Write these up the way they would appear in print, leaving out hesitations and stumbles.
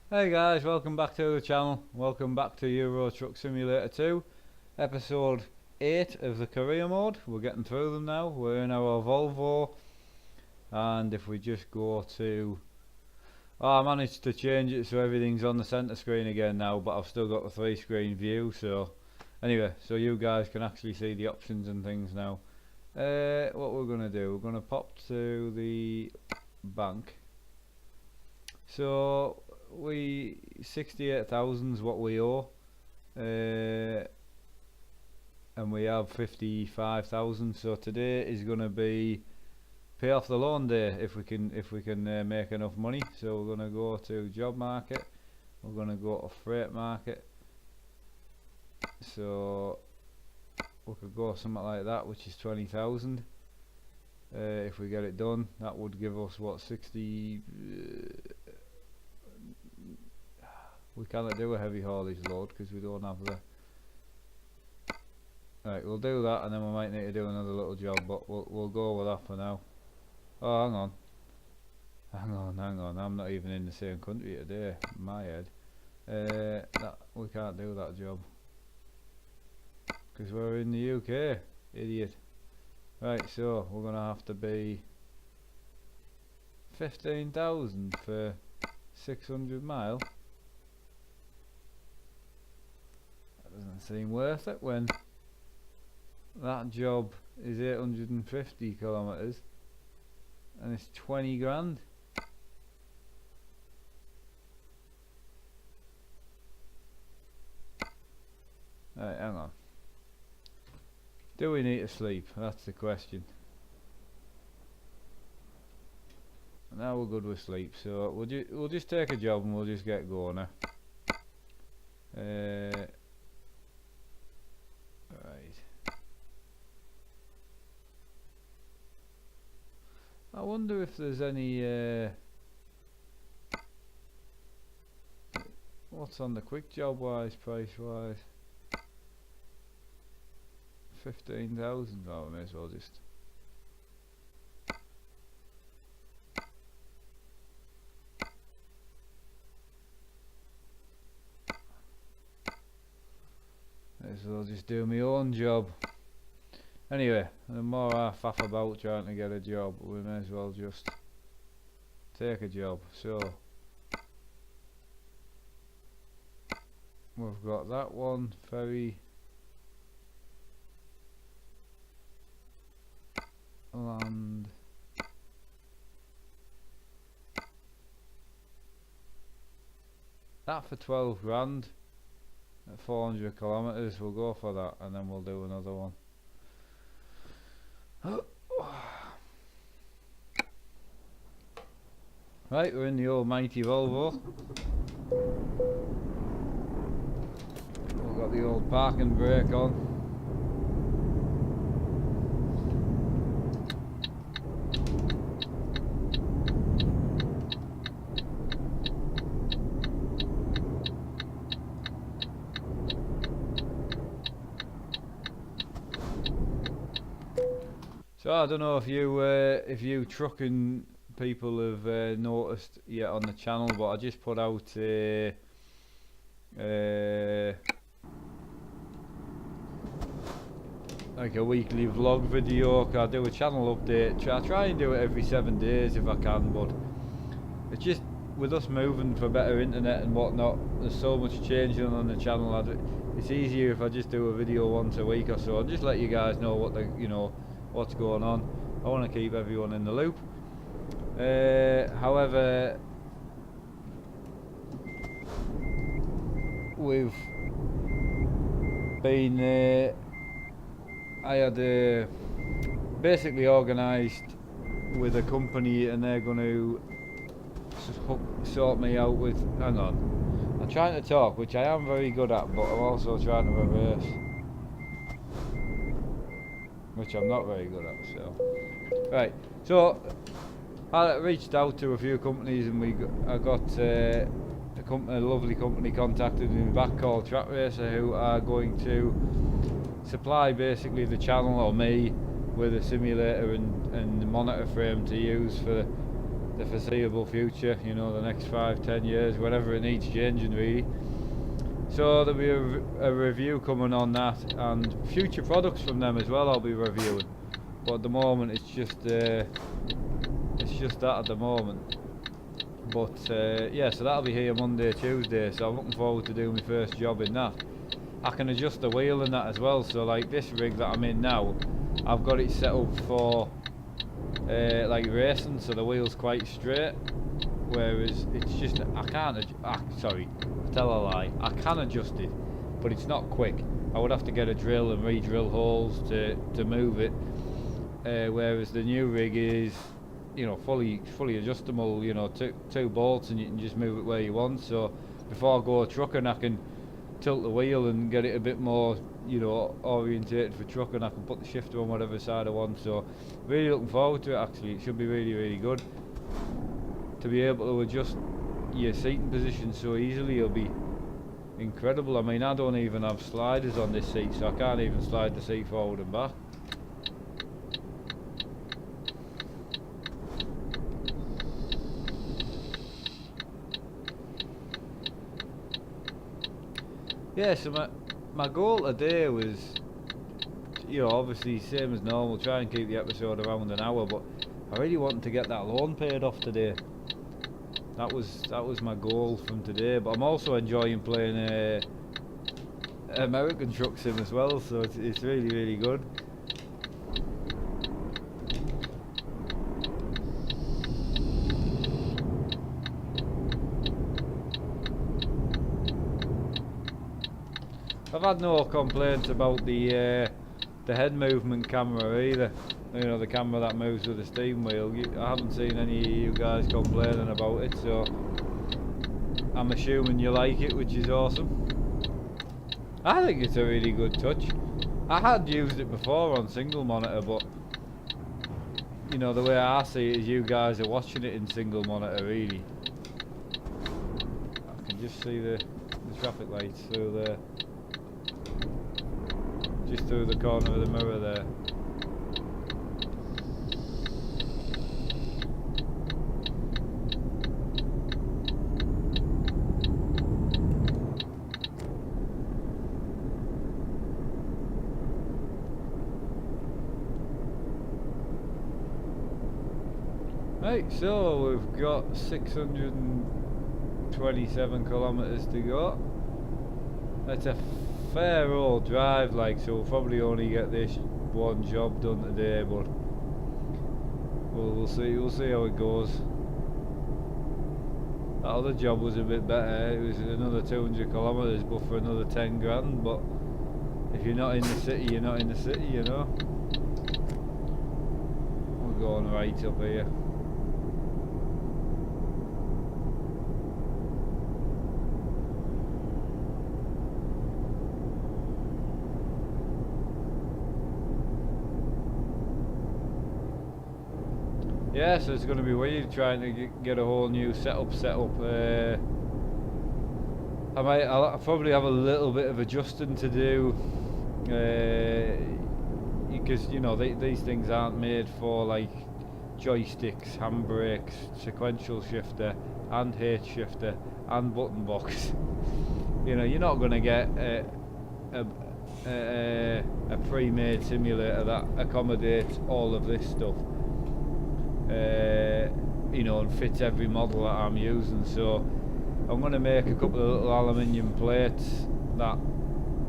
Hey guys, welcome back to the channel. Welcome back to Euro Truck Simulator 2, episode 8 of the career mode. We're getting through them now. We're in our Volvo, and if we just go to... I managed to change it so everything's on the centre screen again now, but I've still got the 3-screen view, so... Anyway, so you guys can actually see the options and things now. What we're going to do, we're going to pop to the bank. So... 68,000 is what we owe, and we have 55,000. So today is going to be pay off the loan day if we can make enough money. So we're going to go to job market. We're going to go to freight market. So we could go something like that, which is 20,000. If we get it done, that would give us what 60. We cannot do a heavy haulage load because we don't have the... Right, we'll do that and then we might need to do another little job, but we'll go with that for now. Oh, hang on, I'm not even in the same country today, in my head. We can't do that job because we're in the UK, idiot. Right, so we're gonna have to be 15,000 for 600 mile. Doesn't seem worth it when that job is 850 kilometers and it's 20 grand. Right, hang on. Do we need to sleep? That's the question. Now we're good with sleep, so we'll just take a job and we'll just get going now. Right. I wonder if there's any what's on the quick job wise, price wise. 15,000. Oh, I may as well just. So I'll just do my own job. Anyway, the more I faff about trying to get a job, we may as well just take a job. So we've got that one, ferry, land, that for 12 grand. At 400 kilometers, we'll go for that and then we'll do another one. Right, we're in the old mighty Volvo. We've got the old parking brake on. So I don't know if you trucking people have noticed yet on the channel, but I just put out like a weekly vlog video. I do a channel update. I try and do it every 7 days if I can, but it's just with us moving for better internet and whatnot, there's so much changing on the channel. It's easier if I just do a video once a week or so and just let you guys know what what's going on. I want to keep everyone in the loop. However, we've been I had basically organised with a company and they're going to sort me out with... Hang on, I'm trying to talk, which I am very good at, but I'm also trying to reverse, which I'm not very good at. So right, so I reached out to a few companies and I got a lovely company contacted me back called Track Racer, who are going to supply basically the channel or me with a simulator and the monitor frame to use for the foreseeable future, you know, the next 5-10 years, whatever it needs changing really. So there'll be a review coming on that, and future products from them as well I'll be reviewing, but at the moment it's just that at the moment. But yeah, so that'll be here Monday, Tuesday, so I'm looking forward to doing my first job in that. I can adjust the wheel and that as well, so like this rig that I'm in now, I've got it set up for like racing, so the wheel's quite straight, whereas it's just, I can't, sorry, tell a lie, I can adjust it, but it's not quick. I would have to get a drill and re-drill holes to move it, whereas the new rig is, you know, fully adjustable, you know, two bolts and you can just move it where you want. So before I go trucking, I can tilt the wheel and get it a bit more, you know, orientated for trucking. I can put the shifter on whatever side I want, so really looking forward to it actually. It should be really good. To be able to adjust your seating position so easily, it'll be incredible. I mean, I don't even have sliders on this seat, so I can't even slide the seat forward and back. Yeah, so my goal today was, you know, obviously same as normal, try and keep the episode around an hour, but I really wanted to get that loan paid off today. That was my goal from today, but I'm also enjoying playing American Truck Sim as well, so it's really good. I've had no complaints about the head movement camera either. You know, the camera that moves with the steam wheel. I haven't seen any of you guys complaining about it, so I'm assuming you like it, which is awesome. I think it's a really good touch. I had used it before on single monitor, but you know, the way I see it is you guys are watching it in single monitor really. I can just see the traffic lights through there. Just through the corner of the mirror there. Right, so we've got 627 kilometres to go. That's a fair old drive, like, so we'll probably only get this one job done today, but we'll see how it goes. That other job was a bit better. It was another 200 kilometres, but for another 10 grand. But if you're not in the city, you're not in the city, you know. We're going right up here. Yeah, so it's going to be weird trying to get a whole new setup. I'll probably have a little bit of adjusting to do, because you know these things aren't made for like joysticks, handbrakes, sequential shifter, and H shifter, and button box. You know, you're not going to get a pre-made simulator that accommodates all of this stuff. You know, and fits every model that I'm using, so I'm going to make a couple of little aluminium plates that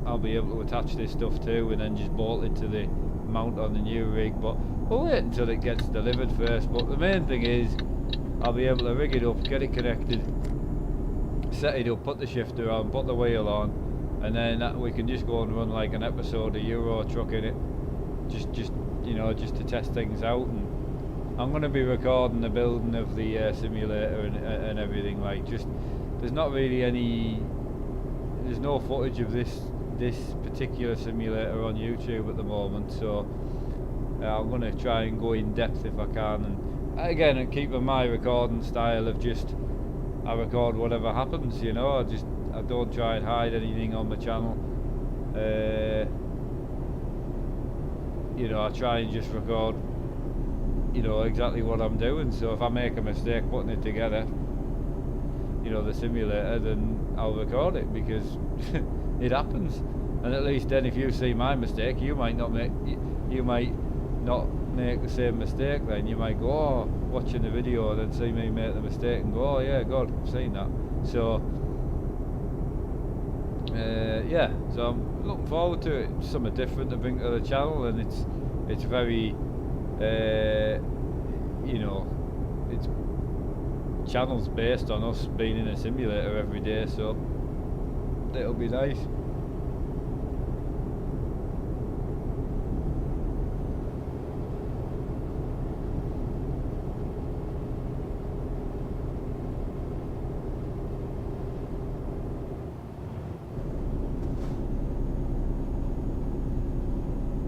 I'll be able to attach this stuff to and then just bolt it to the mount on the new rig, but we'll wait until it gets delivered first. But the main thing is I'll be able to rig it up, get it connected, set it up, put the shifter on, put the wheel on, and then we can just go and run like an episode of Euro Truck in it, just you know, just to test things out. And I'm going to be recording the building of the simulator and everything. Like, just there's not really there's no footage of this particular simulator on YouTube at the moment, so I'm going to try and go in depth if I can, and again keeping my recording style of just I record whatever happens, you know. I don't try and hide anything on my channel. You know, I try and just record, you know, exactly what I'm doing. So if I make a mistake putting it together, you know, the simulator, then I'll record it, because it happens. And at least then if you see my mistake, you might not make the same mistake. Then you might go, oh, watching the video and then see me make the mistake and go, oh yeah, God, I've seen that. So yeah, so I'm looking forward to it. It's something different to bring to the channel, and it's very you know, it's channel's based on us being in a simulator every day, so it'll be nice.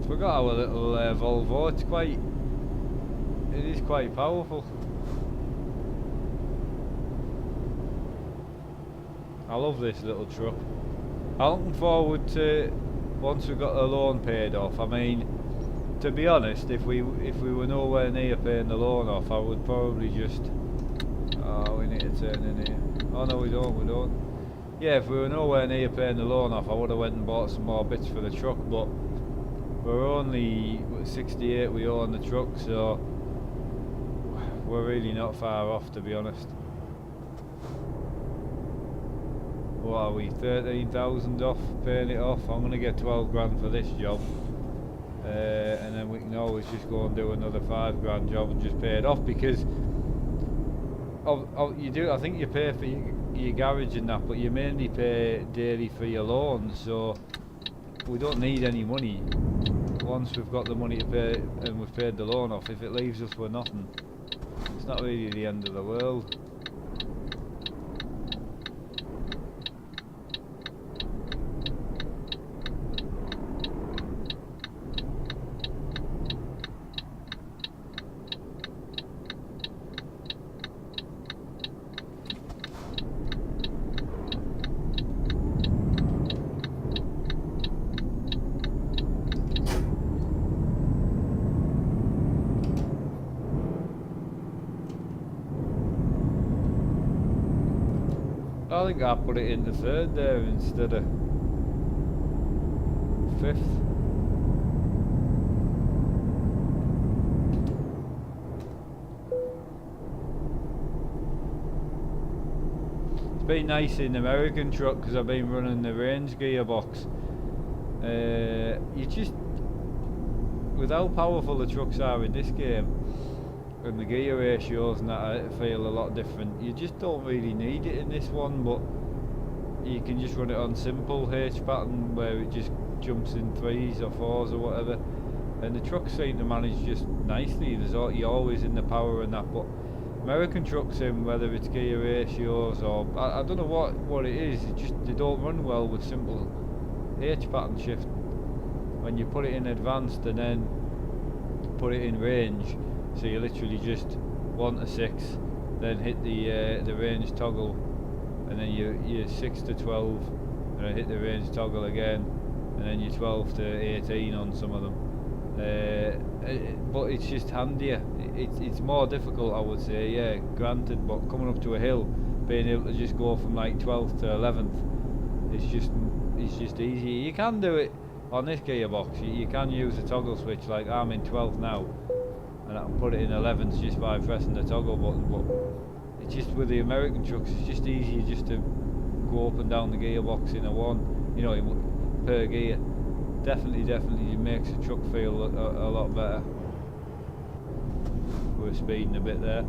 Forgot our little Volvo. It is quite powerful. I love this little truck. I'm looking forward to once we've got the loan paid off. I mean, to be honest, if we were nowhere near paying the loan off, I would probably just. Oh, we need to turn in here. Oh no, we don't. Yeah, if we were nowhere near paying the loan off, I would have went and bought some more bits for the truck. But we're only 68. We own the truck, so we're really not far off, to be honest. What are we, 13,000 off paying it off? I'm gonna get 12 grand for this job, and then we can always just go and do another 5 grand job and just pay it off, because you do. I think you pay for your garage and that, but you mainly pay daily for your loan, so we don't need any money once we've got the money to pay and we've paid the loan off. If it leaves us with nothing, it's not really the end of the world. I think I put it into third there instead of fifth. It's been nice in the American truck because I've been running the range gearbox. You just, with how powerful the trucks are in this game, and the gear ratios and that, I feel a lot different. You just don't really need it in this one, but you can just run it on simple H pattern where it just jumps in 3s or 4s or whatever, and the trucks seem to manage just nicely. You're always in the power and that, but American trucks, in whether it's gear ratios or I don't know what it is, they don't run well with simple H pattern shift. When you put it in advanced and then put it in range, so you literally just 1 to 6, then hit the range toggle, and then you 6 to 12, and then hit the range toggle again, and then you're 12 to 18 on some of them. But it's just handier. It's more difficult, I would say, yeah, granted, but coming up to a hill, being able to just go from like 12th to 11th, it's just easier. You can do it on this gearbox. You can use the toggle switch, like I'm in 12th now, and I can put it in 11th just by pressing the toggle button, but it's just with the American trucks, it's just easier just to go up and down the gearbox in a one, you know, per gear. Definitely it makes the truck feel a lot better. We're speeding a bit there.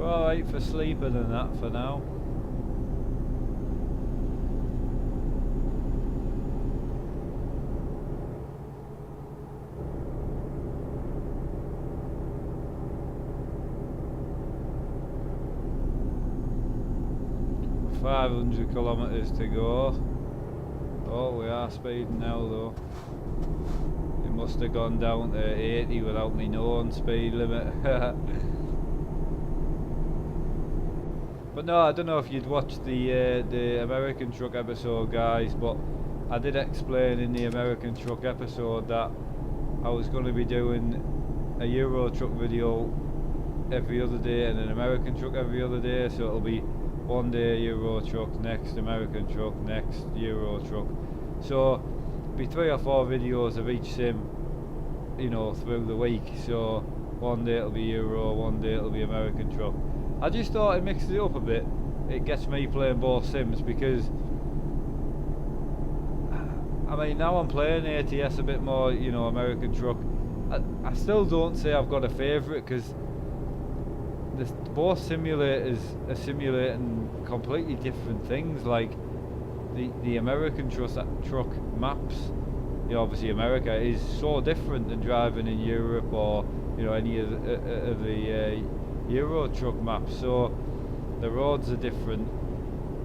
Alright for sleeping and that for now. .500 kilometres to go. Oh, we are speeding now though. It must have gone down to 80 without me knowing speed limit. But no, I don't know if you'd watched the American truck episode, guys, but I did explain in the American truck episode that I was going to be doing a Euro truck video every other day and an American truck every other day, so it'll be one day Euro truck, next American truck, next Euro truck. So be 3 or 4 videos of each sim, you know, through the week. So one day it'll be Euro, one day it'll be American truck. I just thought it mixes it up a bit. It gets me playing both sims, because I mean, now I'm playing ATS a bit more, you know, American truck. I still don't say I've got a favourite, because both simulators are simulating completely different things. Like the American truck maps, you know, obviously America is so different than driving in Europe or, you know, any of the Euro truck maps. So the roads are different,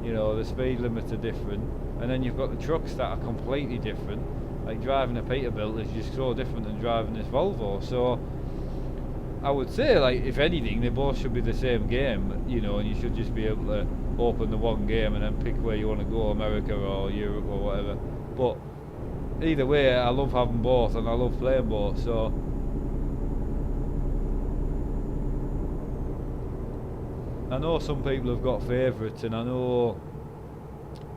you know, the speed limits are different, and then you've got the trucks that are completely different. Like driving a Peterbilt is just so different than driving this Volvo. So I would say, like, if anything, they both should be the same game, you know, and you should just be able to open the one game and then pick where you want to go, America or Europe or whatever. But either way, I love having both and I love playing both. So I know some people have got favourites, and I know,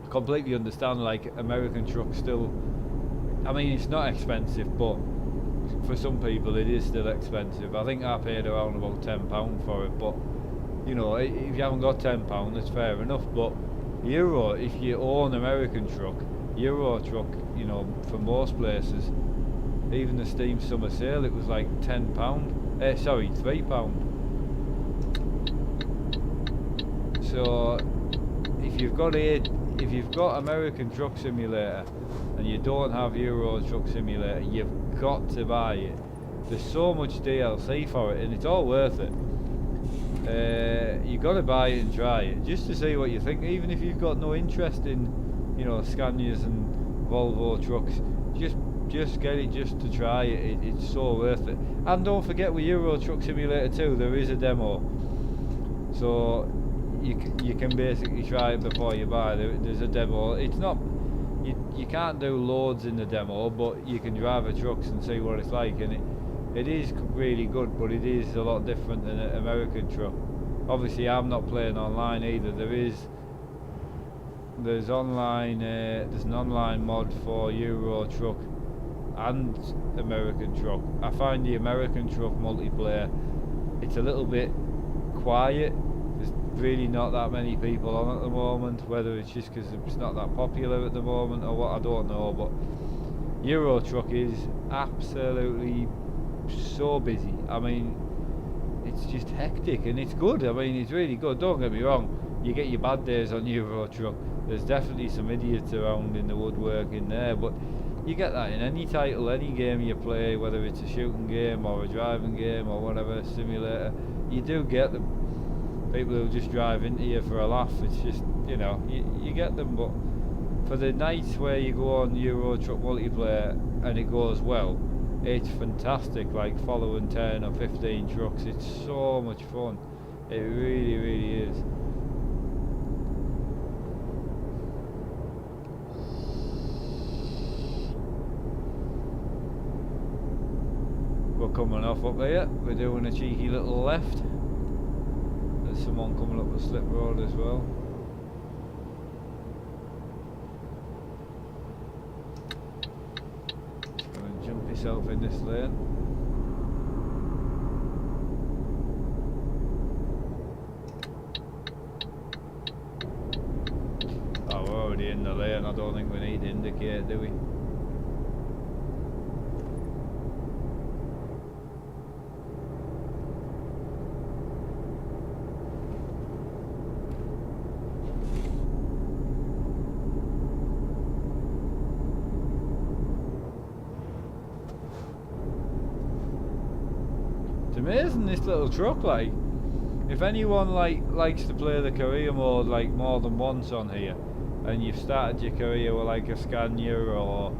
I completely understand, like, American truck still, I mean, it's not expensive, but for some people it is still expensive. I think I paid around about £10 for it, but you know, if you haven't got £10, that's fair enough. But Euro, if you own American truck, Euro truck, you know, for most places, even the Steam summer sale, it was like £10, sorry, £3. So if you've got American Truck Simulator and you don't have Euro Truck Simulator, you've got to buy it. There's so much DLC for it, and it's all worth it. You got to buy it and try it just to see what you think. Even if you've got no interest in, you know, Scanias and Volvo trucks, just get it just to try it. It's so worth it. And don't forget, with Euro Truck Simulator 2 there is a demo, so you can basically try it before you buy. There's a demo. It's not, you can't do loads in the demo, but you can drive the trucks and see what it's like, and it is really good, but it is a lot different than an American truck. Obviously I'm not playing online either. There's online, there's an online mod for Euro truck and American truck. I find the American truck multiplayer, it's a little bit quiet. There's really not that many people on at the moment, whether it's just because it's not that popular at the moment or what, I don't know. But Euro truck is absolutely so busy. I mean, it's just hectic, and it's good. I mean, it's really good, don't get me wrong. You get your bad days on Euro truck. There's definitely some idiots around in the woodwork in there, but you get that in any title, any game you play, whether it's a shooting game or a driving game or whatever, simulator. You do get them. People who just drive into you for a laugh. It's just, you know, you get them. But for the nights where you go on Euro truck multiplayer and it goes well, it's fantastic. Like following 10 or 15 trucks, it's so much fun. It really, really is. We're coming off up here. We're doing a cheeky little left. There's someone coming up the slip road as well. Just gonna jump yourself in this lane. Oh, we're already in the lane. I don't think we need to indicate, do we? Amazing, this little truck. Like, if anyone likes to play the career mode like more than once on here, and you've started your career with like a Scania or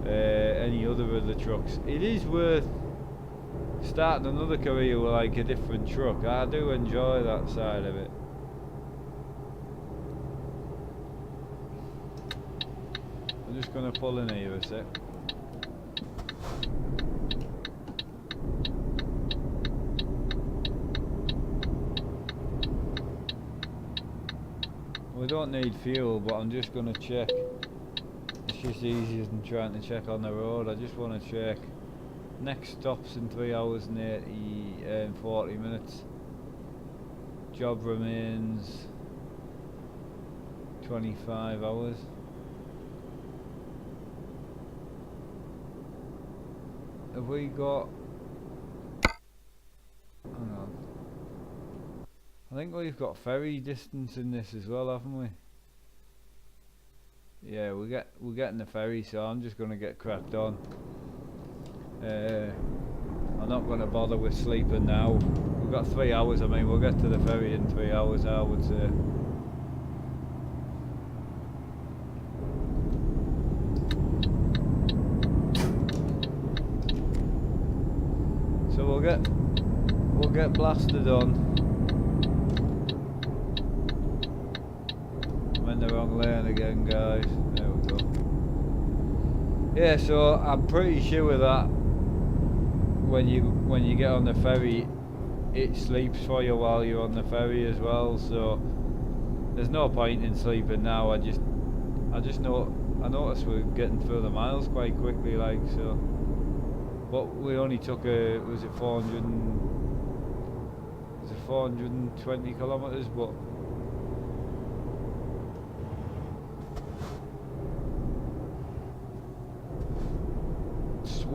any other of the trucks, it is worth starting another career with like a different truck. I do enjoy that side of it. I'm just gonna pull in here a sec. We don't need fuel, but I'm just gonna check. It's just easier than trying to check on the road. I just want to check. Next stop's in 3 hours and 40 minutes. Job remains 25 hours. Have we got... hang on. I think we've got ferry distance in this as well, haven't we? Yeah, we're getting the ferry, so I'm just gonna get cracked on. I'm not gonna bother with sleeping now. We've got 3 hours. I mean, we'll get to the ferry in 3 hours, I would say. So we'll get blasted on. I'm in the wrong lane again, guys. There we go. Yeah, so I'm pretty sure that when you get on the ferry, it sleeps for you while you're on the ferry as well. So there's no point in sleeping now. I noticed we're getting through the miles quite quickly, like so. But we only took was it 420 kilometers, but.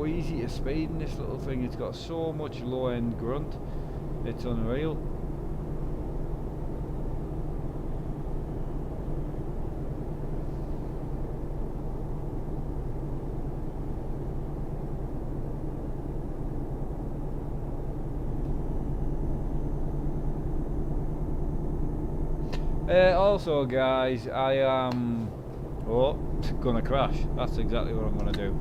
Easy to speed in this little thing. It's got so much low end grunt, it's unreal. Also guys, I am gonna crash. That's exactly what I'm gonna do.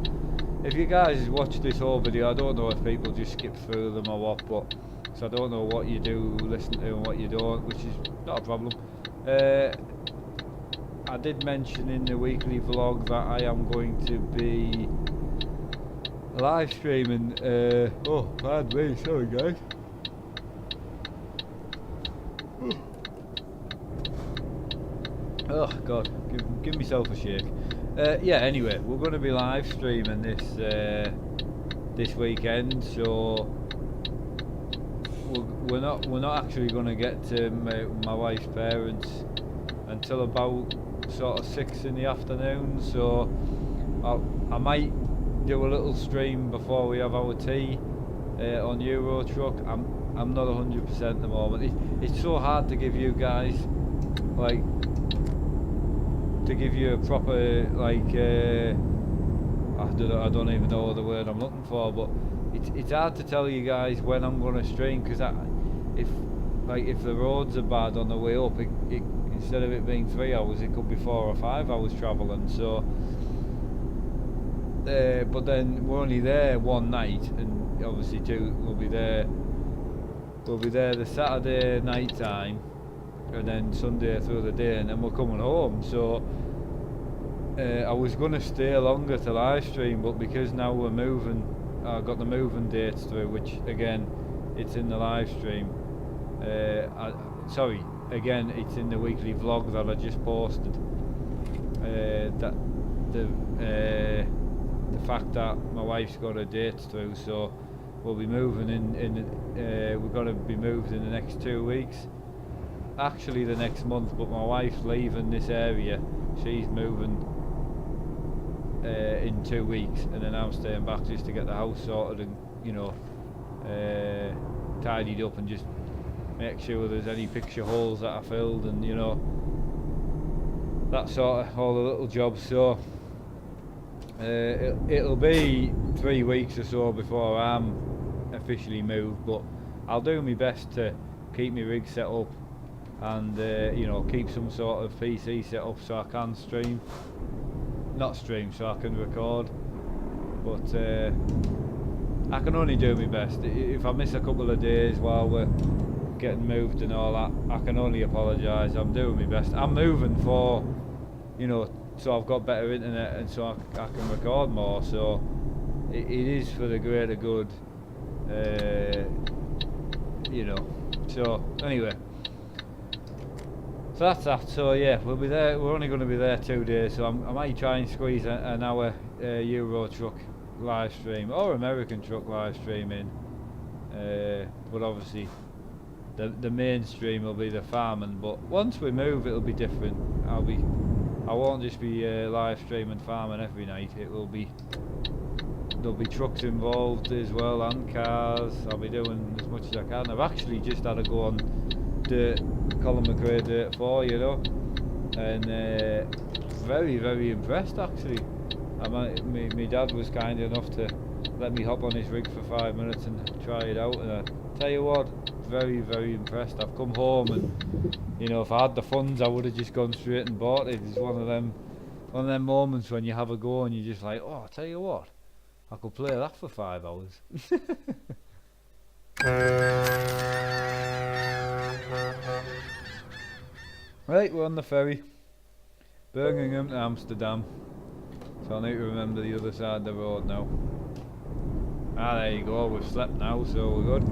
If you guys watch this whole video, I don't know if people just skip through them or what, but so I don't know what you do listen to and what you don't, which is not a problem. I did mention in the weekly vlog that I am going to be live streaming. Oh, pardon me, sorry guys. Oh God, give myself a shake. Yeah, anyway, we're going to be live streaming this weekend, so we're not actually going to get to my wife's parents until about sort of 6 in the afternoon. So I might do a little stream before we have our tea on Euro Truck. I'm not 100% at the moment. It's so hard to give you guys like. To give you a proper like I don't even know the word I'm looking for, but it's hard to tell you guys when I'm going to stream, because if the roads are bad on the way up, it instead of it being 3 hours, it could be 4 or 5 hours travelling. So but then we're only there one night, and obviously we'll be there the Saturday night time, and then Sunday through the day, and then we're coming home. So I was going to stay longer to live stream, but because now we're moving, I got the moving dates through, which again, it's in the live stream. Sorry, again, it's in the weekly vlog that I just posted. That the fact that my wife's got her dates through, so we'll be moving we're going to be moved in the next 2 weeks. Actually the next month, but my wife's leaving this area. She's moving in 2 weeks, and then I'm staying back just to get the house sorted and, you know, tidied up, and just make sure there's any picture holes that I filled, and you know, that sort of all the little jobs. So it'll be 3 weeks or so before I'm officially moved, but I'll do my best to keep my rig set up and you know, keep some sort of PC set up so I can stream, not stream, so I can record. But I can only do my best. If I miss a couple of days while we're getting moved and all that, I can only apologise. I'm doing my best. I'm moving for, you know, so I've got better internet and so I can record more. So it is for the greater good, you know. So anyway, so that's that. So yeah, we'll be there. We're only going to be there 2 days, so I might try and squeeze an hour Euro Truck live stream or American Truck live stream in. But obviously the mainstream will be the farming. But once we move, it'll be different. I won't just be live streaming farming every night. There'll be trucks involved as well, and cars. I'll be doing as much as I can. I've actually just had to go on Colin McRae Dirt 4, you know, and very, very impressed actually. My dad was kind enough to let me hop on his rig for 5 minutes and try it out, and I tell you what, very, very impressed. I've come home and, you know, if I had the funds I would have just gone straight and bought it. It's one of them moments when you have a go and you're just like, oh, I tell you what, I could play that for 5 hours. Right, we're on the ferry, Birmingham to Amsterdam, so I need to remember the other side of the road now. Ah, there you go, we've slept now, so we're good.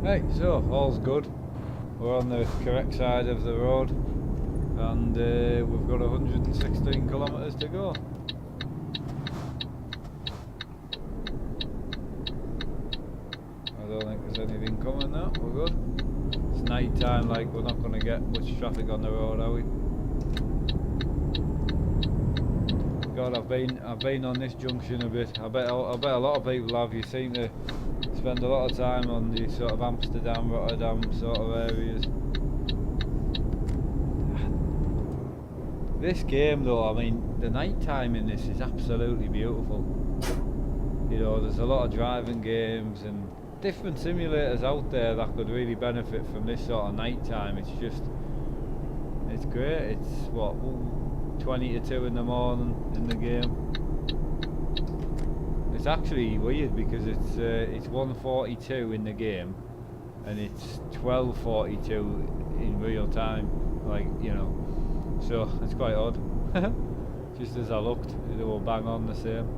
Right, so all's good. We're on the correct side of the road, and we've got 116 kilometres to go. I don't think there's anything coming now, we're good. It's night time, like we're not going to get much traffic on the road, are we? God, I've been on this junction a bit. I bet a lot of people have. You seem to spend a lot of time on the sort of Amsterdam, Rotterdam sort of areas. This game though, I mean, the night time in this is absolutely beautiful. You know, there's a lot of driving games and different simulators out there that could really benefit from this sort of night time. It's great. It's what, 20 to 2 in the morning in the game. It's actually weird because it's 1:42 in the game and it's 12:42 in real time, like, you know, so it's quite odd. Just as I looked, they were bang on the same.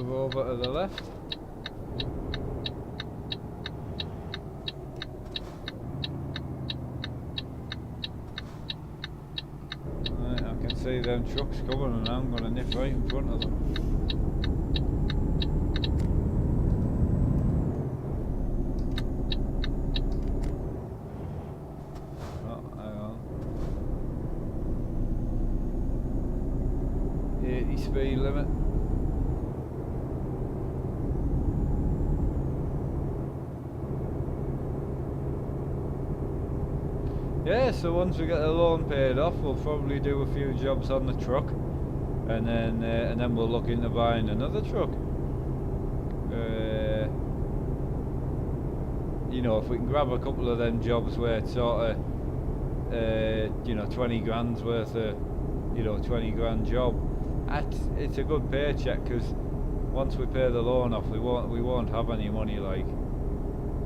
Over to the left. Right, I can see them trucks coming and I'm going to nip right in front of them. Oh, hang on. 80 speed limit. Yeah, so once we get the loan paid off, we'll probably do a few jobs on the truck, and then we'll look into buying another truck. You know, if we can grab a couple of them jobs where it's sort of, you know, 20 grand's worth of, you know, 20 grand job, it's a good paycheck, because once we pay the loan off, we won't have any money. Like,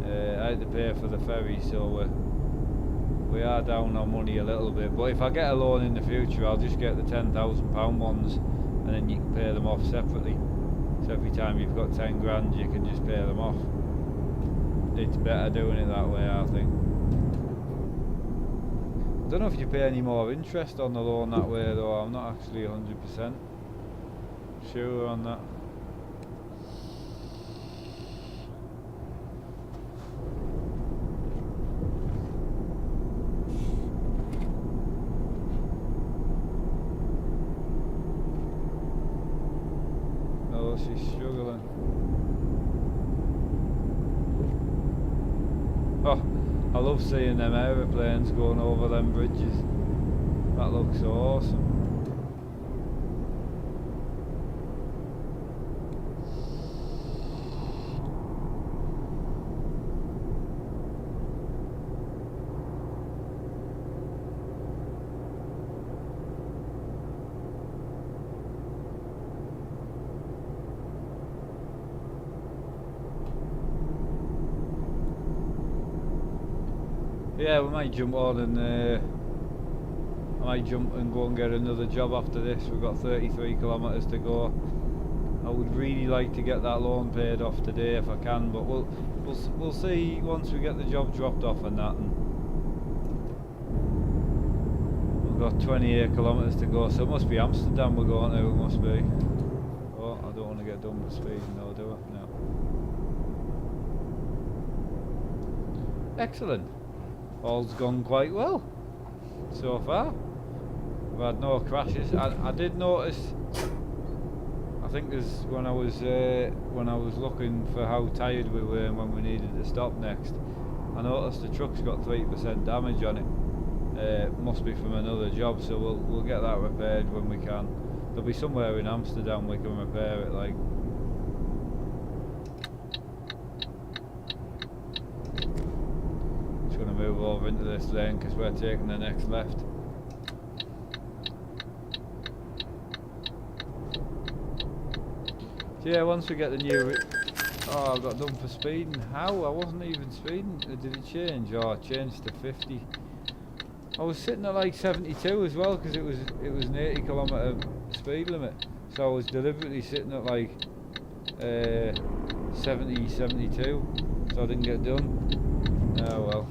I had to pay for the ferry, so we are down on money a little bit. But if I get a loan in the future, I'll just get the £10,000 ones, and then you can pay them off separately. So every time you've got 10 grand, you can just pay them off. It's better doing it that way, I think. I don't know if you pay any more interest on the loan that way though. I'm not actually 100% sure on that. Oh, she's struggling. Oh, I love seeing them aeroplanes going over them bridges. That looks awesome. Yeah, we might jump on and I might jump and go and get another job after this. We've got 33 kilometres to go. I would really like to get that loan paid off today if I can, but we'll see once we get the job dropped off and that. And we've got 28 kilometres to go, so it must be Amsterdam we're going to. It must be. Oh, I don't want to get done with speeding though, do I? No. Excellent. All's gone quite well so far. We've had no crashes. I did notice, I think there's when I was looking for how tired we were and when we needed to stop next, I noticed the truck's got 3% damage on it. Must be from another job, so we'll get that repaired when we can. There'll be somewhere in Amsterdam we can repair it, like. Going to move over into this lane because we're taking the next left. So yeah, once we get the new... Oh, I got done for speeding. How? I wasn't even speeding. Did it change? Oh, it changed to 50. I was sitting at like 72 as well because it was an 80 kilometre speed limit. So I was deliberately sitting at like 70, 72. So I didn't get done. Oh well.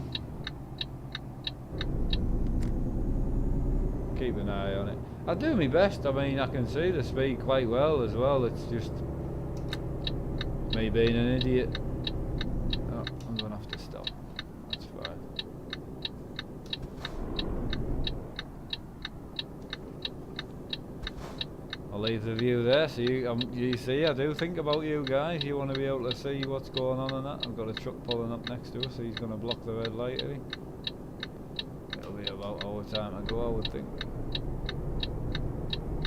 Keep an eye on it. I do my best. I mean, I can see the speed quite well as well. It's just me being an idiot. Oh, I'm gonna have to stop. That's fine. I'll leave the view there. So you see, I do think about you guys. You want to be able to see what's going on and that. I've got a truck pulling up next to us, so he's going to block the red light, I think. It'll be about our time to go, I would think.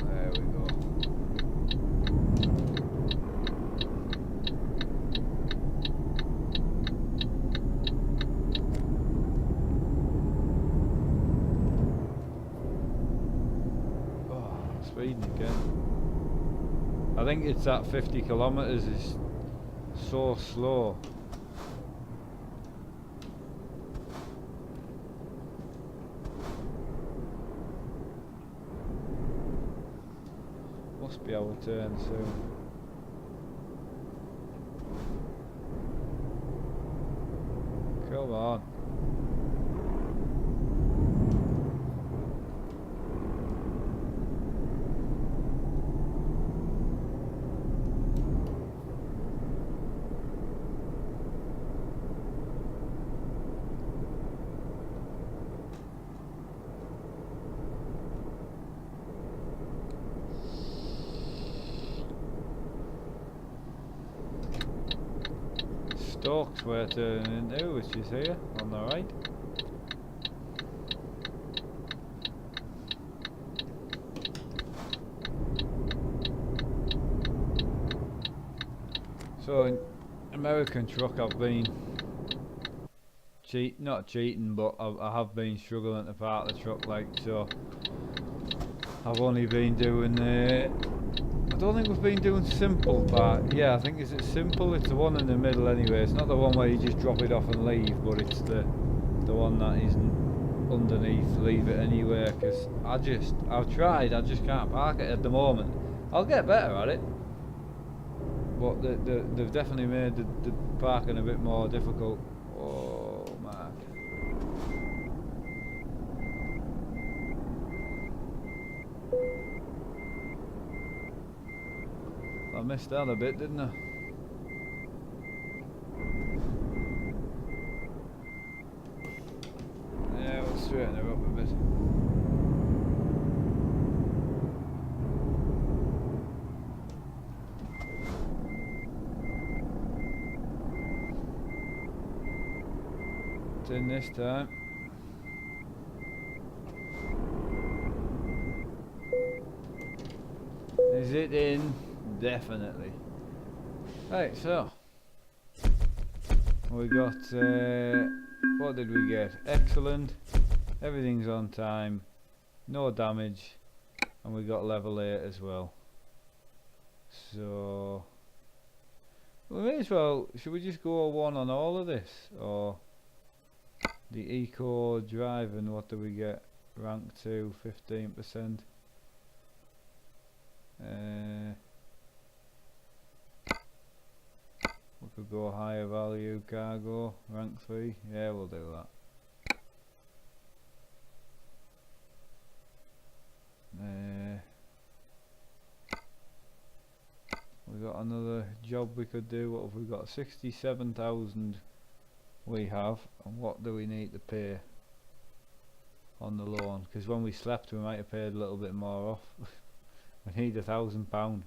There we go. Oh, speeding again. I think it's that 50 kilometres is so slow. Must be our turn soon. Come on. Stokes we're turning into, which is here on the right. So in American truck I've been not cheating, but I have been struggling to park the truck, like, so I've only been doing I don't think we've been doing simple park. Yeah, I think is it simple? It's the one in the middle anyway. It's not the one where you just drop it off and leave, but it's the one that isn't underneath, leave it anywhere, because I've tried, I just can't park it at the moment. I'll get better at it, but they've definitely made the parking a bit more difficult. Oh man. I missed that a bit, didn't I? Yeah, we'll straighten her up a bit. It's in this time. Is it in? Definitely. Right, so we got what did we get? Excellent. Everything's on time. No damage. And we got level 8 as well. So we may as well, should we just go 1 on all of this? Or the eco driving, what do we get? Rank 2, 15%. We could go higher value cargo, rank 3. Yeah, we'll do that. We got another job we could do. What have we got? 67,000 we have, and what do we need to pay on the loan? Because when we slept we might have paid a little bit more off. We need £1,000.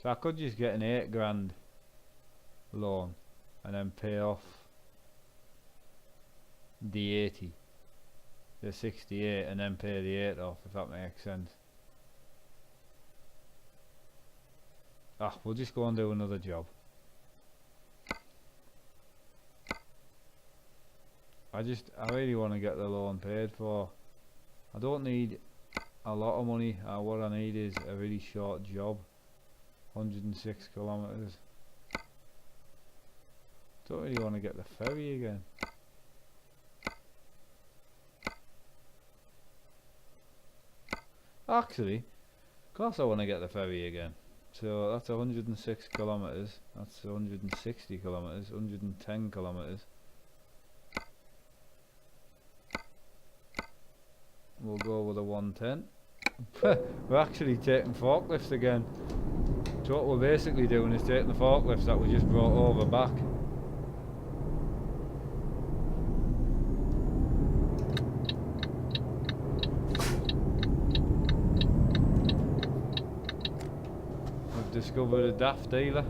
So I could just get an 8 grand loan and then pay off the 80, the 68, and then pay the 8 off, if that makes sense. Ah, we'll just go and do another job. I really want to get the loan paid for. I don't need a lot of money. What I need is a really short job. 106 kilometers. Don't really want to get the ferry again. Actually, of course I want to get the ferry again. So that's 106 kilometers. That's 160 kilometers. 110 kilometers. We'll go with a 110. We're actually taking forklifts again. So what we're basically doing is taking the forklifts that we just brought over back. We've discovered a daft dealer.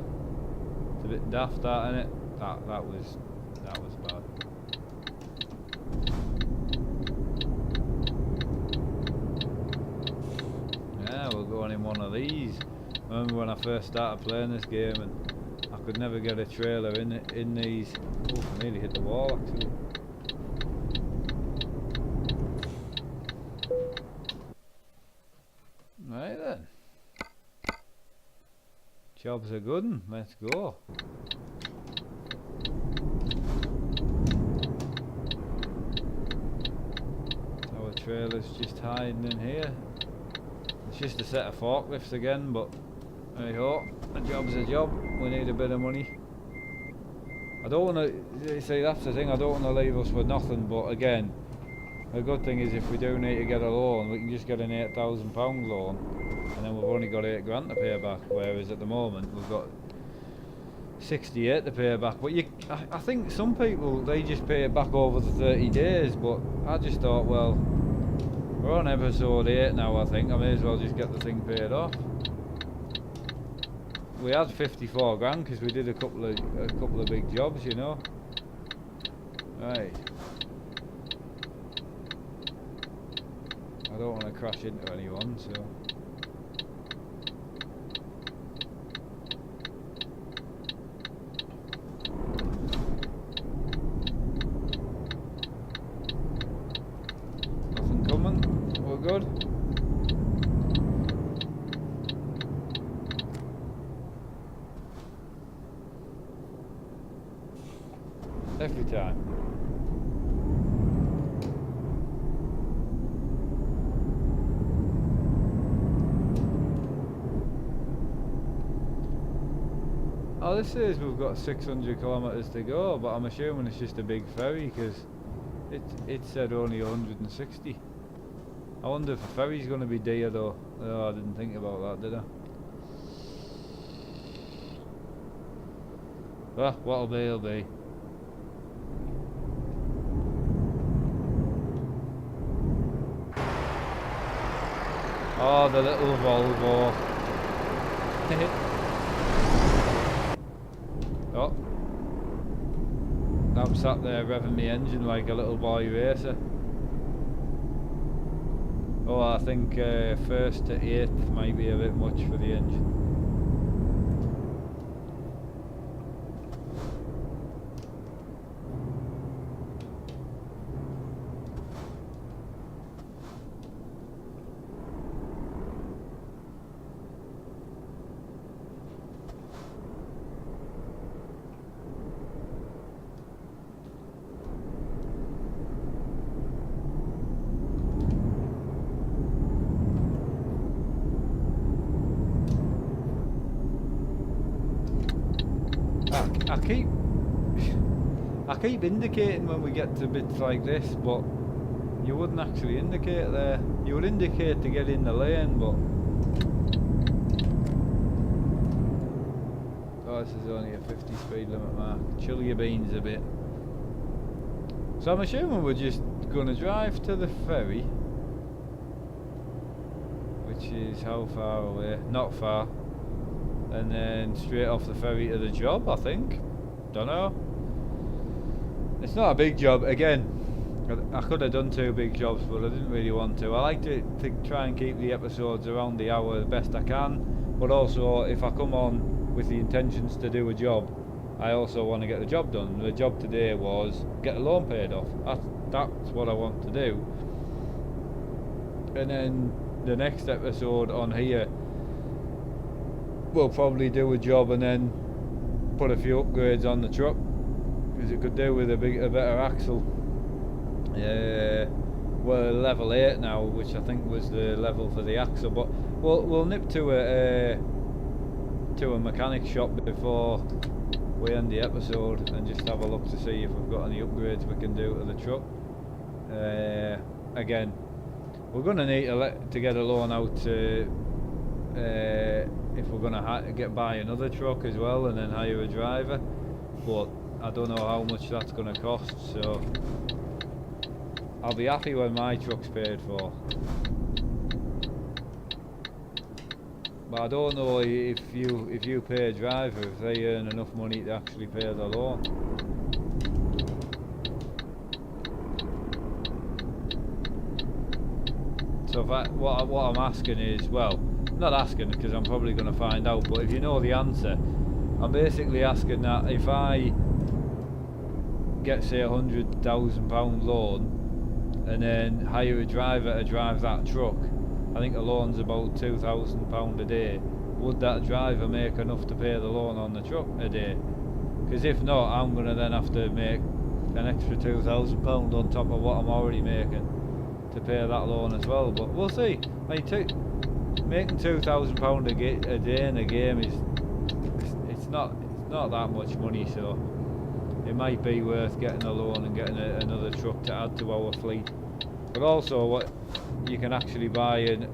It's a bit daft, that, innit? That was bad. Yeah, we're going in one of these. I remember when I first started playing this game and I could never get a trailer in these. Oh, I nearly hit the wall actually. Right then. Job's a good one, let's go. So our trailer's just hiding in here. It's just a set of forklifts again, but hey ho, a job's a job. We need a bit of money. I don't want to, see, that's the thing, I don't want to leave us with nothing, but again, the good thing is if we do need to get a loan, we can just get an £8,000 loan, and then we've only got 8 grand to pay back, whereas at the moment we've got 68 to pay back. But I think some people, they just pay it back over the 30 days, but I just thought, well, we're on episode 8 now, I think, I may as well just get the thing paid off. We had 54 grand because we did a couple of big jobs, you know. Right. I don't want to crash into anyone, so. Nothing coming. We're good. Every time. Oh, this says we've got 600 kilometers to go, but I'm assuming it's just a big ferry because it said only 160. I wonder if the ferry's going to be dear though. Oh, I didn't think about that, did I? Well, what'll be, will be. Oh, the little Volvo. Oh. I'm sat there revving my engine like a little boy racer. Oh, I think 1st to 8th might be a bit much for the engine. I keep indicating when we get to bits like this, but you wouldn't actually indicate there. You would indicate to get in the lane, but oh, this is only a 50 speed limit mark. Chill your beans a bit. So I'm assuming we're just going to drive to the ferry, which is how far away? Not far. And then straight off the ferry to the job, I think. Don't know. It's not a big job. Again, I could have done 2 big jobs, but I didn't really want to. I like to try and keep the episodes around the hour the best I can, but also if I come on with the intentions to do a job, I also want to get the job done. The job today was get a loan paid off. That's what I want to do. And then the next episode on here, we'll probably do a job and then put a few upgrades on the truck, because it could do with a better axle. We're level 8 now, which I think was the level for the axle, but we'll nip to a mechanic shop before we end the episode and just have a look to see if we've got any upgrades we can do to the truck. Again, we're going to need to get a loan out to if we're going to buy another truck as well and then hire a driver, but I don't know how much that's going to cost, so I'll be happy when my truck's paid for. But I don't know if you pay a driver, if they earn enough money to actually pay the loan. So what I'm asking is, well, not asking because I'm probably going to find out, but if you know the answer, I'm basically asking that if I get say £100,000 loan and then hire a driver to drive that truck, I think the loan's about £2,000 a day, would that driver make enough to pay the loan on the truck a day? Because if not, I'm going to then have to make an extra £2,000 on top of what I'm already making to pay that loan as well, but we'll see. I mean, making £2,000 a day in a game is it's not that much money, so it might be worth getting a loan and getting another truck to add to our fleet. But also, what you can actually buy, and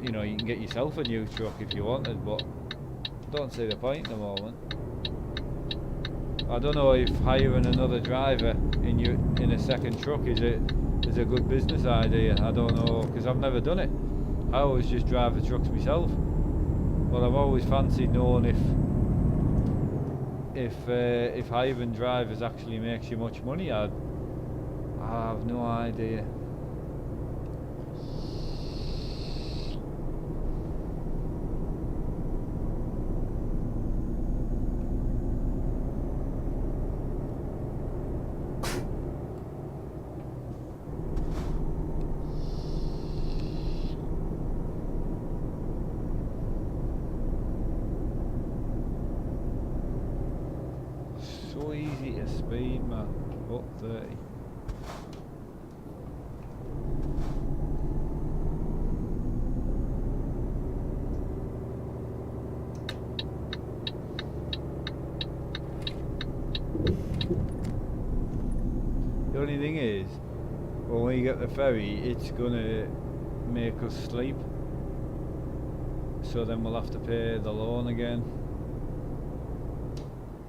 you can get yourself a new truck if you wanted, but I don't see the point at the moment. I don't know if hiring another driver in a second truck is a good business idea. I don't know, because I've never done it. I always just drive the trucks myself, but I've always fancied knowing if hiring drivers actually makes you much money. I have no idea. So easy to speed, man. Up 30. The only thing is, when we get the ferry, it's gonna make us sleep. So then we'll have to pay the loan again.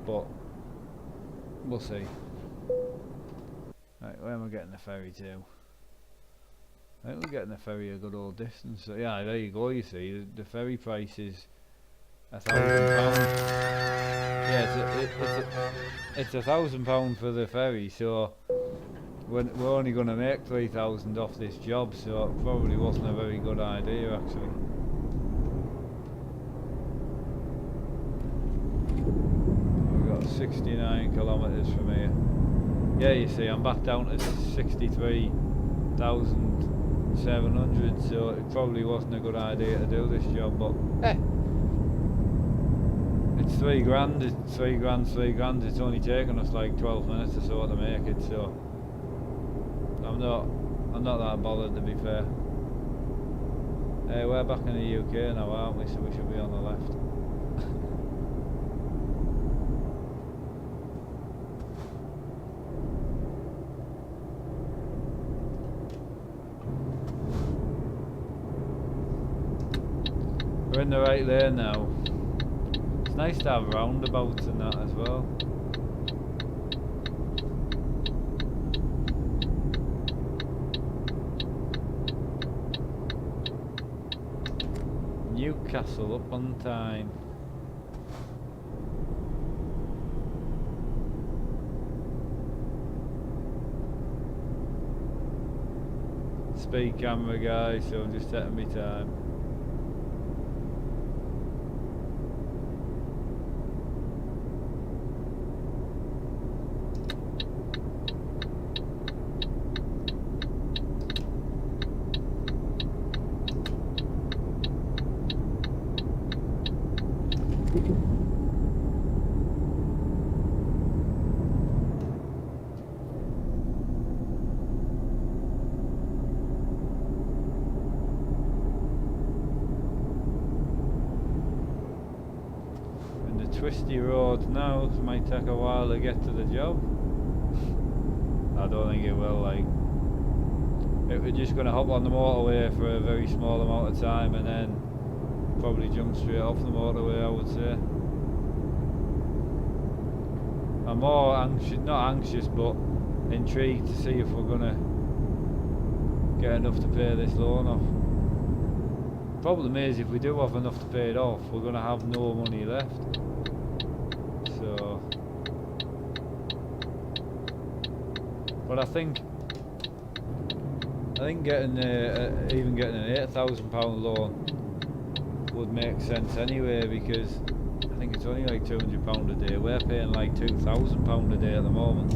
But we'll see. Right, where am I getting the ferry to? I think we're getting the ferry a good old distance. So yeah, there you go. You see, the ferry price is £1,000. Yeah, it's £1,000 for the ferry. So we're only going to make 3,000 off this job. So it probably wasn't a very good idea, actually. We've got 69 kilometres from here. Yeah, you see, I'm back down to 63,700, so it probably wasn't a good idea to do this job, but it's 3 grand, it's 3 grand, 3 grand, it's only taken us like 12 minutes or so to make it, so I'm not that bothered, to be fair. We're back in the UK now, aren't we, so we should be on the left. We're in the right lane now. It's nice to have roundabouts and that as well. Newcastle up on time. Speed camera guys, so I'm just setting my time. Twisty roads now, it might take a while to get to the job. I don't think it will, like. We're just going to hop on the motorway for a very small amount of time and then probably jump straight off the motorway, I would say. I'm more anxious, not anxious, but intrigued to see if we're going to get enough to pay this loan off. Problem is, if we do have enough to pay it off, we're going to have no money left. So, but I think getting even getting an £8,000 loan would make sense anyway, because I think it's only like £200 a day. We're paying like £2,000 a day at the moment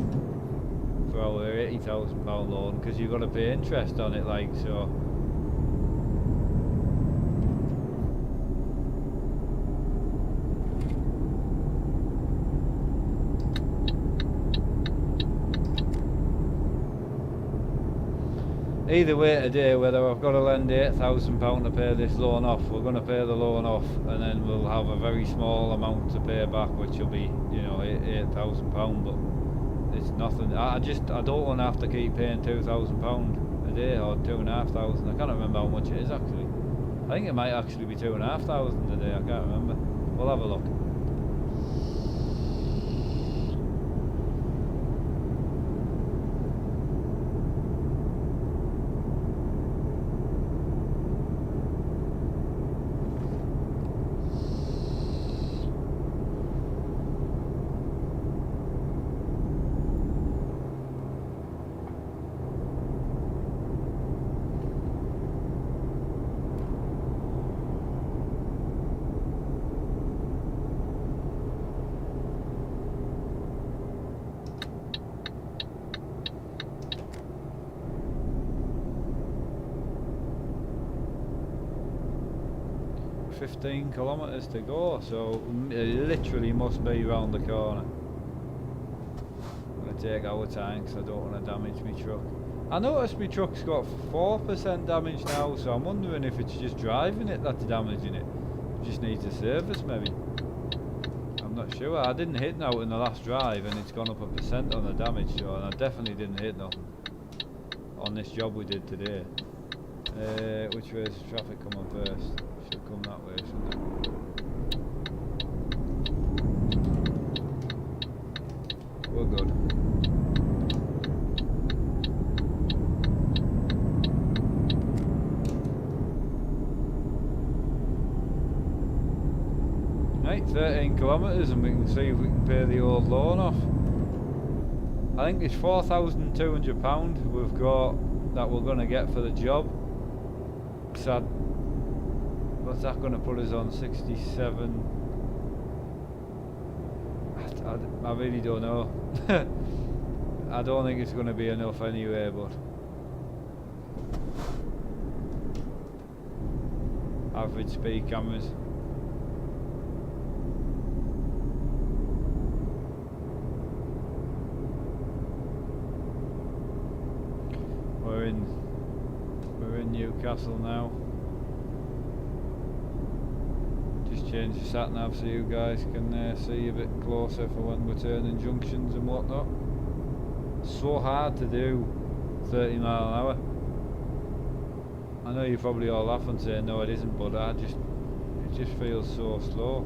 for our £80,000 loan, because you've got to pay interest on it, like, so. Either way today, whether I've got to lend £8,000 to pay this loan off, we're going to pay the loan off, and then we'll have a very small amount to pay back, which will be, you know, £8,000. But it's nothing. I don't want to have to keep paying £2,000 a day, or 2,500. I can't remember how much it is actually. I think it might actually be 2,500 a day. I can't remember. We'll have a look. .15 kilometres to go, so it literally must be round the corner. I'm going to take our time because I don't want to damage my truck. I noticed my truck's got 4% damage now, so I'm wondering if it's just driving it that's damaging it. It just needs a service maybe. I'm not sure. I didn't hit nothing in the last drive and it's gone up a percent on the damage, so I definitely didn't hit nothing on this job we did today. Which way is the traffic coming first? Should come that way, shouldn't it? We're good. Right, 13 kilometres and we can see if we can pay the old loan off. I think it's £4,200 we've got that we're going to get for the job. So what's that going to put us on? 67. I really don't know. I don't think it's going to be enough anyway, but average speed cameras. We're in Newcastle now. Just change the sat nav so you guys can see a bit closer for when we're turning junctions and whatnot. So hard to do 30 mile an hour. I know you probably all laugh and say no it isn't, but it just feels so slow.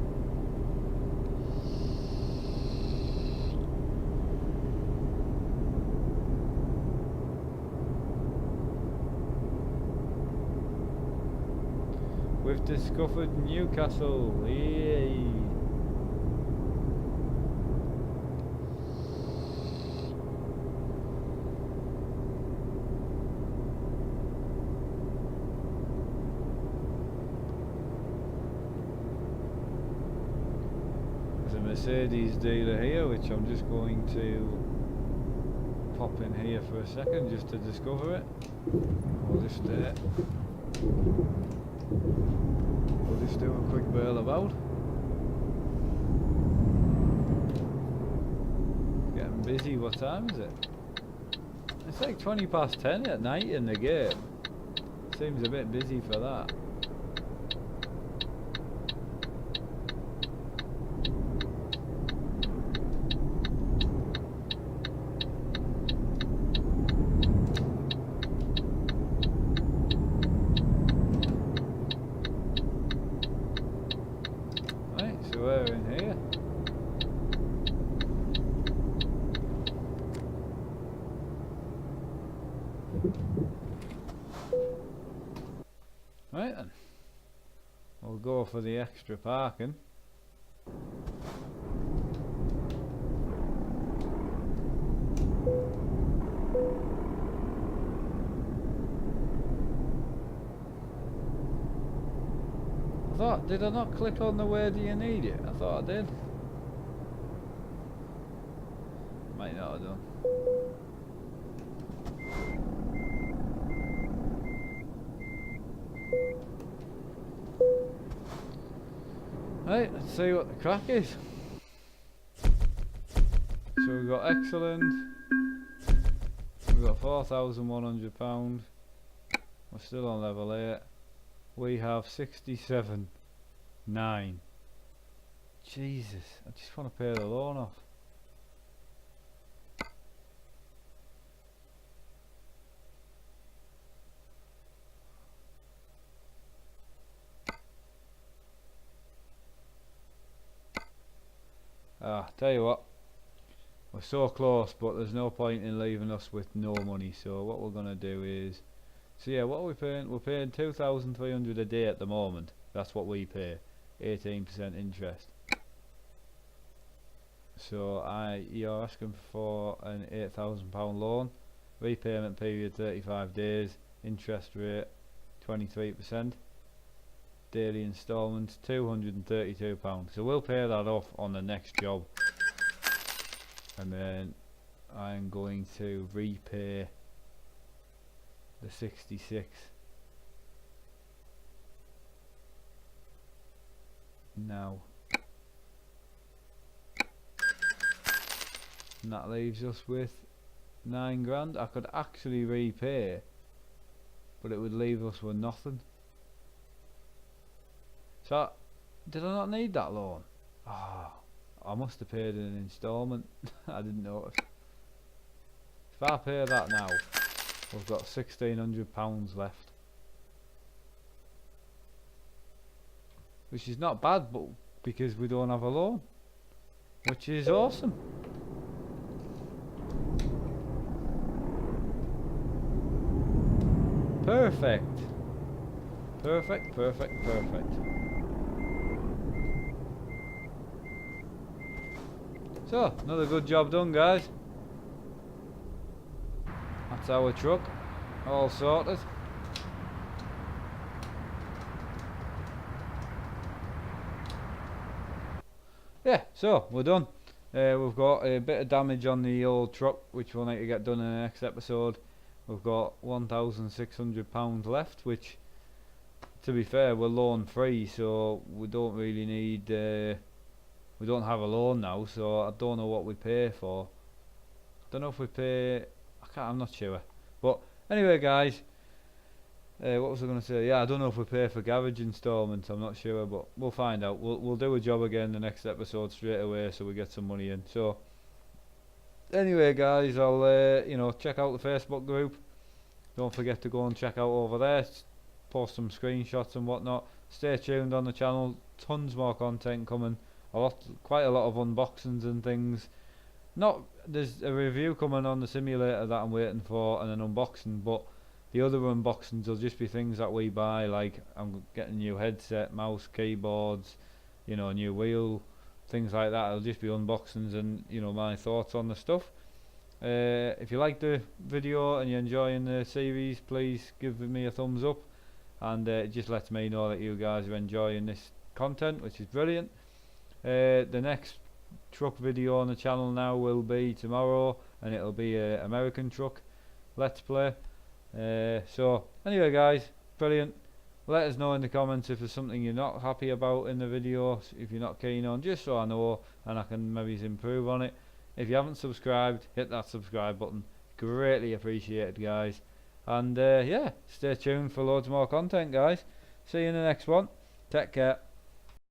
We've discovered Newcastle, yay! There's a Mercedes dealer here, which I'm just going to pop in here for a second just to discover it. We'll just do a quick bail about. Getting busy. What time is it? It's like 20 past 10 at night in the game. Seems a bit busy for that. We're in here. Right then, we'll go for the extra parking. Did I not click on the where do you need it? I thought I did. Might not have done. Right, let's see what the crack is. So we've got excellent. We've got £4,100. We're still on level 8. We have 67.9. Jesus, I just want to pay the loan off. Tell you what, we're so close, but there's no point in leaving us with no money. So what we're gonna do is, so yeah, what are we paying? We're paying 2,300 a day at the moment. That's what we pay, 18% interest. So you're asking for an £8,000 loan, repayment period 35 days, interest rate 23%, daily instalments £232. So we'll pay that off on the next job, and then I'm going to repay the 66 now, and that leaves us with 9 grand. I could actually repay, but it would leave us with nothing. So did I not need that loan? Oh, I must have paid an instalment. I didn't notice. If I pay that now, we've got £1,600 left. which is not bad, but because we don't have a loan, which is awesome. Perfect. Perfect, perfect, perfect. So, another good job done, guys. That's our truck, all sorted. Yeah, so we're done. We've got a bit of damage on the old truck, which we'll need to get done in the next episode. We've got £1,600 left, which, to be fair, we're loan free, so we don't really need. We don't have a loan now, so I don't know what we pay for. Don't know if we pay. I'm not sure. But anyway, guys. What was I going to say? Yeah, I don't know if we pay for garage instalments. I'm not sure, but we'll find out. We'll do a job again the next episode straight away, so we get some money in. So anyway, guys, I'll check out the Facebook group. Don't forget to go and check out over there. Post some screenshots and whatnot. Stay tuned on the channel. Tons more content coming. Quite a lot of unboxings and things. There's a review coming on the simulator that I'm waiting for, and an unboxing, but the other unboxings will just be things that we buy, like I'm getting a new headset, mouse, keyboards, a new wheel, things like that. It'll just be unboxings and my thoughts on the stuff. If you like the video and you're enjoying the series, please give me a thumbs up, and it just lets me know that you guys are enjoying this content, which is brilliant. The next truck video on the channel now will be tomorrow, and it'll be a American truck let's play. So anyway, guys, brilliant. Let us know in the comments if there's something you're not happy about in the video, if you're not keen on, just so I know and I can maybe improve on it. If you haven't subscribed, hit that subscribe button. Greatly appreciated, guys. And yeah, stay tuned for loads more content, guys. See you in the next one. Take care.